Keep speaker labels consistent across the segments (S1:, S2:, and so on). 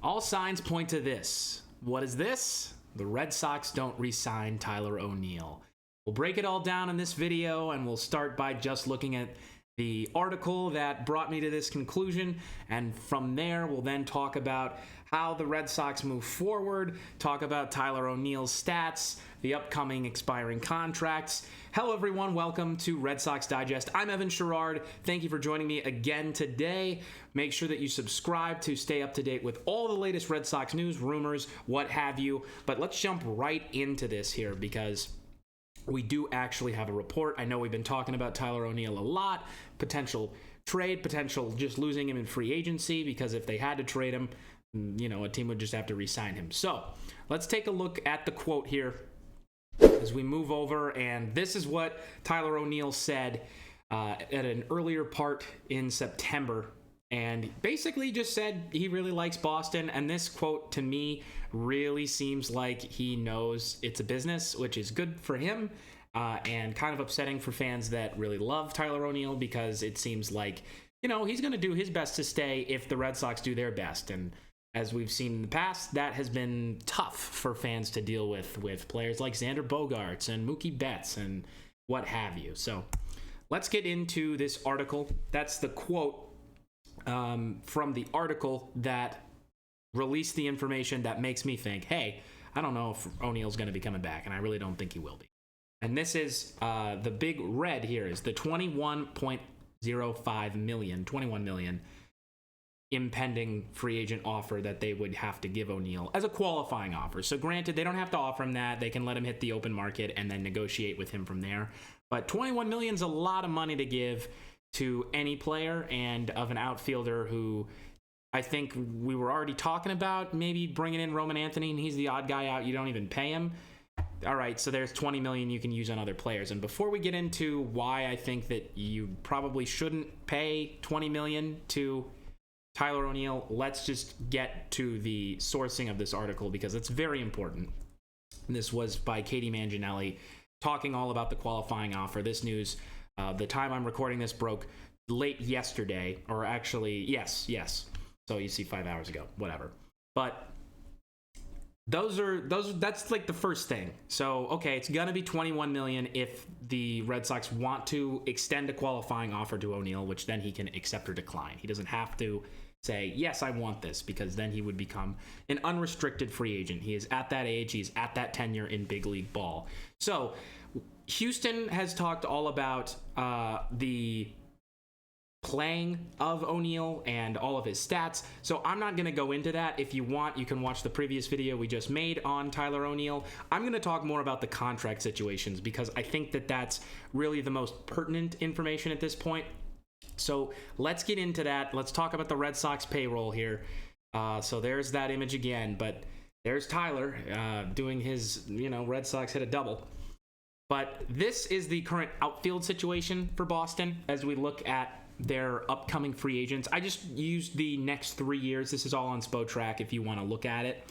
S1: All signs point to this. What is this? The Red Sox don't re-sign Tyler O'Neill. We'll break it all down in this video, and we'll start by just looking at the article that brought me to this conclusion, and from there we'll then talk about how the Red Sox move forward, talk about Tyler O'Neill's stats, the upcoming expiring contracts. Hello everyone, welcome to Red Sox Digest. I'm Evan Sharrard. Thank you for joining me again today. Make sure that you subscribe to stay up to date with all the latest Red Sox news, rumors, what have you. But let's jump right into this here because we do actually have a report. I know we've been talking about Tyler O'Neill a lot, potential trade, potential just losing him in free agency, because if they had to trade him, a team would just have to re-sign him. So let's take a look at the quote here as we move over, and this is what Tyler O'Neill said at an earlier part in September, and basically just said he really likes Boston. And this quote to me really seems like he knows it's a business, which is good for him and kind of upsetting for fans that really love Tyler O'Neill, because it seems like, he's going to do his best to stay if the Red Sox do their best. And as we've seen in the past, that has been tough for fans to deal with players like Xander Bogaerts and Mookie Betts and what have you. So let's get into this article. That's the quote from the article that released the information that makes me think, hey, I don't know if O'Neill's going to be coming back, and I really don't think he will be. And this is the big red here is the $21.05 million, $21 million impending free agent offer that they would have to give O'Neill as a qualifying offer. So granted, they don't have to offer him that. They can let him hit the open market and then negotiate with him from there. But $21 million is a lot of money to give to any player, and of an outfielder who I think we were already talking about maybe bringing in Roman Anthony, and he's the odd guy out. You don't even pay him. All right, so there's $20 million you can use on other players. And before we get into why I think that you probably shouldn't pay $20 million to Tyler O'Neill, let's just get to the sourcing of this article, because it's very important. This was by Katie Manginelli, talking all about the qualifying offer. This news, the time I'm recording this, broke late yesterday, or actually, yes. So you see 5 hours ago, whatever. But that's like the first thing. So, okay, it's going to be $21 million if the Red Sox want to extend a qualifying offer to O'Neill, which then he can accept or decline. He doesn't have to say, yes, I want this, because then he would become an unrestricted free agent. He is at that age. He's at that tenure in big league ball. So Houston has talked all about the playing of O'Neill and all of his stats. So I'm not going to go into that. If you want, you can watch the previous video we just made on Tyler O'Neill. I'm going to talk more about the contract situations, because I think that that's really the most pertinent information at this point. So let's get into that. Let's talk about the Red Sox payroll here. So there's that image again, but there's Tyler doing his, Red Sox hit a double. But this is the current outfield situation for Boston as we look at their upcoming free agents. I just used the next 3 years. This is all on Spotrac if you want to look at it.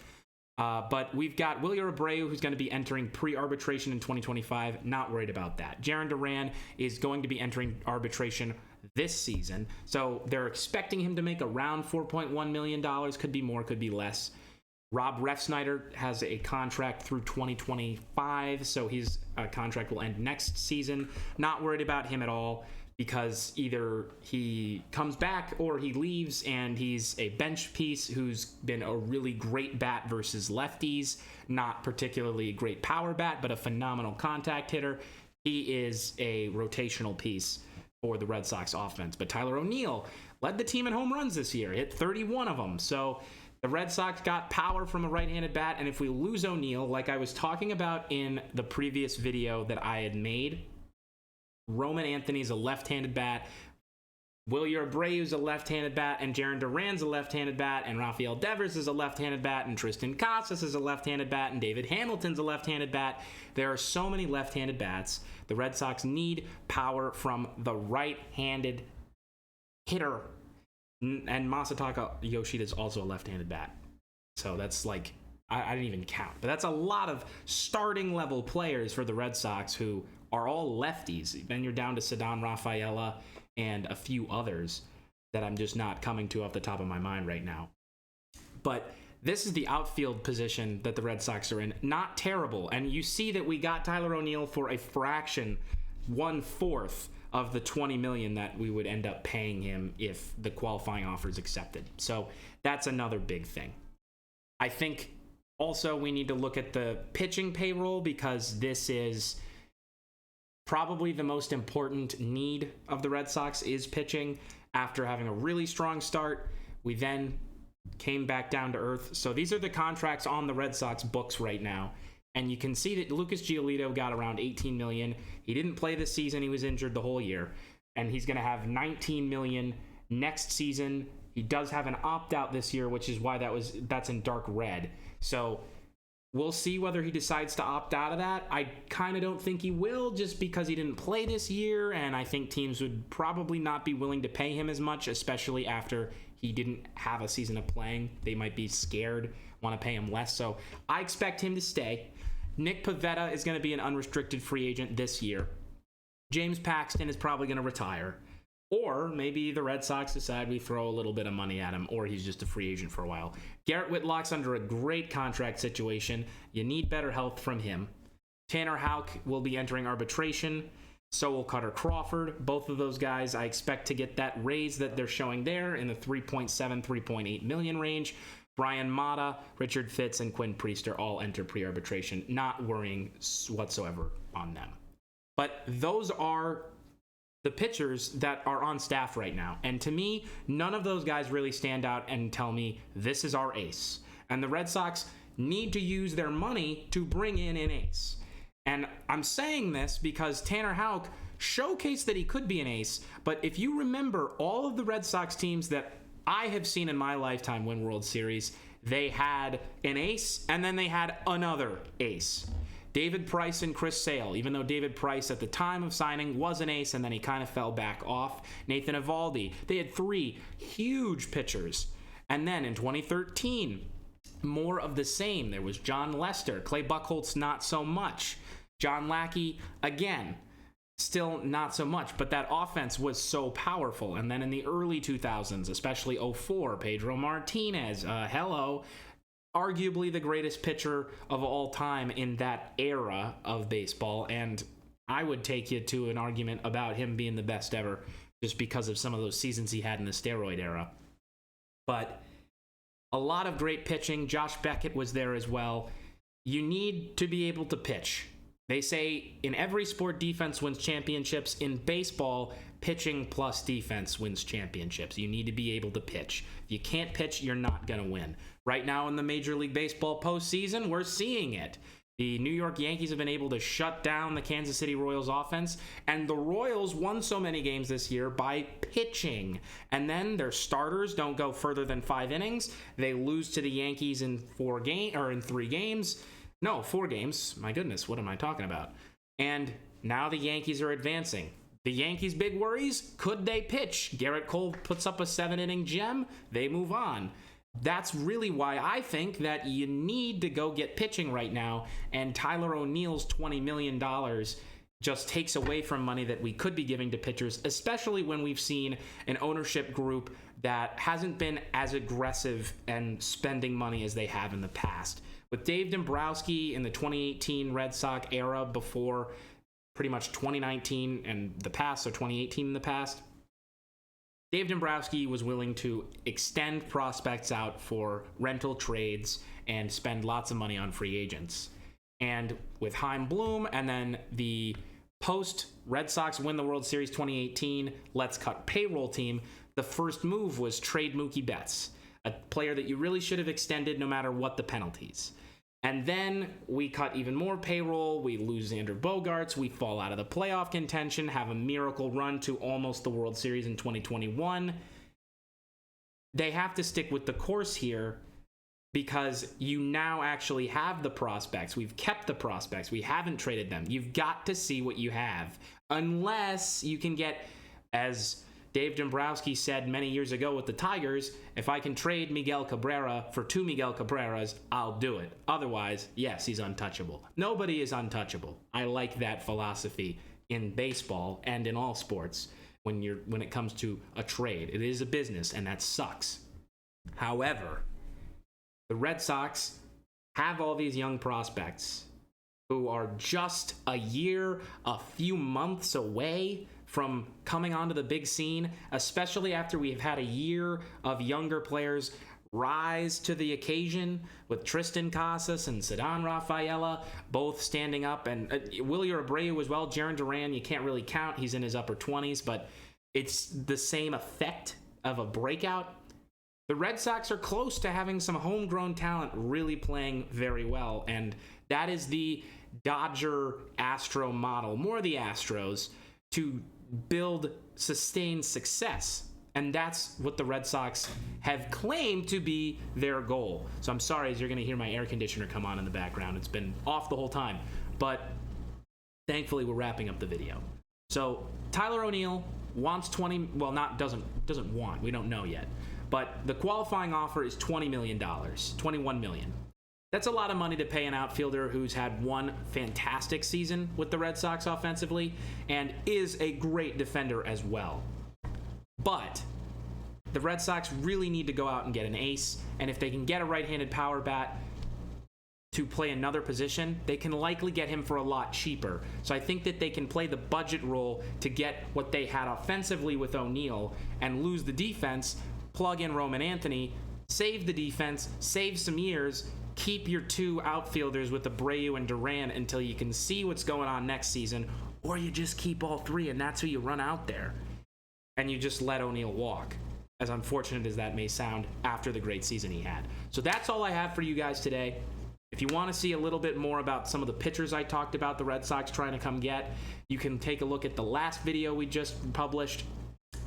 S1: But we've got Wilyer Abreu, who's going to be entering pre-arbitration in 2025. Not worried about that. Jarren Duran is going to be entering arbitration this season. So they're expecting him to make around $4.1 million. Could be more, could be less. Rob Refsnyder has a contract through 2025, so his contract will end next season. Not worried about him at all, because either he comes back or he leaves, and he's a bench piece who's been a really great bat versus lefties. Not particularly a great power bat, but a phenomenal contact hitter. He is a rotational piece for the Red Sox offense. But Tyler O'Neill led the team in home runs this year, hit 31 of them. So the Red Sox got power from a right-handed bat, and if we lose O'Neill, like I was talking about in the previous video that I had made, Roman Anthony's a left-handed bat, Wilyer Abreu's a left-handed bat, and Jarren Duran's a left-handed bat, and Rafael Devers is a left-handed bat, and Tristan Casas is a left-handed bat, and David Hamilton's a left-handed bat. There are so many left-handed bats. The Red Sox need power from the right-handed hitter, and Masataka Yoshida is also a left-handed bat. So that's like, I didn't even count, but that's a lot of starting level players for the Red Sox who are all lefties. Then you're down to Ceddanne Rafaela and a few others that I'm just not coming to off the top of my mind right now. But this is the outfield position that the Red Sox are in. Not terrible. And you see that we got Tyler O'Neill for a fraction, 1/4 of the $20 million that we would end up paying him if the qualifying offer is accepted. So that's another big thing. I think also we need to look at the pitching payroll, because this is probably the most important need of the Red Sox is pitching. After having a really strong start, we then came back down to earth. So these are the contracts on the Red Sox books right now. And you can see that Lucas Giolito got around $18 million. He didn't play this season. He was injured the whole year. And he's going to have $19 million next season. He does have an opt-out this year, which is why that's in dark red. So we'll see whether he decides to opt out of that. I kind of don't think he will, just because he didn't play this year. And I think teams would probably not be willing to pay him as much, especially after he didn't have a season of playing. They might be scared, want to pay him less. So I expect him to stay. Nick Pivetta is going to be an unrestricted free agent this year. James Paxton is probably going to retire. Or maybe the Red Sox decide we throw a little bit of money at him, or he's just a free agent for a while. Garrett Whitlock's under a great contract situation. You need better health from him. Tanner Houck will be entering arbitration. So will Cutter Crawford. Both of those guys, I expect to get that raise that they're showing there in the 3.7, 3.8 million range. Brian Mata, Richard Fitz, and Quinn Priester all enter pre-arbitration. Not worrying whatsoever on them. But those are the pitchers that are on staff right now. And to me, none of those guys really stand out and tell me this is our ace. And the Red Sox need to use their money to bring in an ace. And I'm saying this because Tanner Houck showcased that he could be an ace. But if you remember all of the Red Sox teams that I have seen in my lifetime win World Series, they had an ace and then they had another ace. David Price and Chris Sale, even though David Price at the time of signing was an ace and then he kind of fell back off. Nathan Eovaldi, they had 3 huge pitchers. And then in 2013, more of the same. There was John Lester, Clay Buchholz, not so much. John Lackey, again, still not so much, but that offense was so powerful. And then in the early 2000s, especially 04, Pedro Martinez, arguably the greatest pitcher of all time in that era of baseball. And I would take you to an argument about him being the best ever just because of some of those seasons he had in the steroid era. But a lot of great pitching. Josh Beckett was there as well. You need to be able to pitch. They say in every sport, defense wins championships. In baseball, pitching plus defense wins championships. You need to be able to pitch. If you can't pitch, you're not going to win. Right now in the Major League Baseball postseason, we're seeing it. The New York Yankees have been able to shut down the Kansas City Royals offense, and the Royals won so many games this year by pitching. And then their starters don't go further than 5 innings. They lose to the Yankees in 3 games. No, 4 games. My goodness, what am I talking about? And now the Yankees are advancing. The Yankees' big worries, could they pitch? Garrett Cole puts up a 7-inning gem. They move on. That's really why I think that you need to go get pitching right now, and Tyler O'Neill's $20 million just takes away from money that we could be giving to pitchers, especially when we've seen an ownership group that hasn't been as aggressive and spending money as they have in the past. With Dave Dombrowski in the 2018 Red Sox era before pretty much 2019 and the past, so 2018 in the past, Dave Dombrowski was willing to extend prospects out for rental trades and spend lots of money on free agents. And with Chaim Bloom and then the post Red Sox win the World Series 2018 let's cut payroll team, the first move was trade Mookie Betts, a player that you really should have extended no matter what the penalties. And then we cut even more payroll. We lose Xander Bogaerts. We fall out of the playoff contention, have a miracle run to almost the World Series in 2021. They have to stick with the course here because you now actually have the prospects. We've kept the prospects. We haven't traded them. You've got to see what you have. Unless you can get, as Dave Dombrowski said many years ago with the Tigers, if I can trade Miguel Cabrera for 2 Miguel Cabreras, I'll do it. Otherwise, yes, he's untouchable. Nobody is untouchable. I like that philosophy in baseball and in all sports when it comes to a trade. It is a business, and that sucks. However, the Red Sox have all these young prospects who are just a year, a few months away from coming onto the big scene, especially after we've had a year of younger players rise to the occasion with Tristan Casas and Ceddanne Rafaela both standing up, and Willie Abreu as well. Jarren Duran, you can't really count. He's in his upper 20s, but it's the same effect of a breakout. The Red Sox are close to having some homegrown talent really playing very well, and that is the Dodger-Astro model, more the Astros, to build sustained success. And that's what the Red Sox have claimed to be their goal. So I'm sorry as you're going to hear my air conditioner come on in the background. It's been off the whole time. But thankfully, we're wrapping up the video. So Tyler O'Neill wants 20, well, doesn't want, we don't know yet. But the qualifying offer is $20 million, $21 million. That's a lot of money to pay an outfielder who's had one fantastic season with the Red Sox offensively and is a great defender as well. But the Red Sox really need to go out and get an ace, and if they can get a right-handed power bat to play another position, they can likely get him for a lot cheaper. So I think that they can play the budget role to get what they had offensively with O'Neill and lose the defense, plug in Roman Anthony, save the defense, save some years, keep your two outfielders with Abreu and Duran until you can see what's going on next season, or you just keep all three and that's who you run out there. And you just let O'Neill walk, as unfortunate as that may sound after the great season he had. So that's all I have for you guys today. If you want to see a little bit more about some of the pitchers I talked about the Red Sox trying to come get, you can take a look at the last video we just published.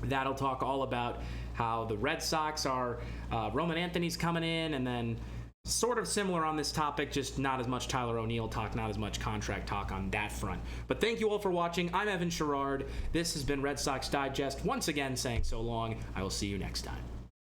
S1: That'll talk all about how the Red Sox are, Roman Anthony's coming in, and then sort of similar on this topic, just not as much Tyler O'Neill talk, not as much contract talk on that front. But thank you all for watching. I'm Evan Sharrard. This has been Red Sox Digest. Once again, saying so long. I will see you next time.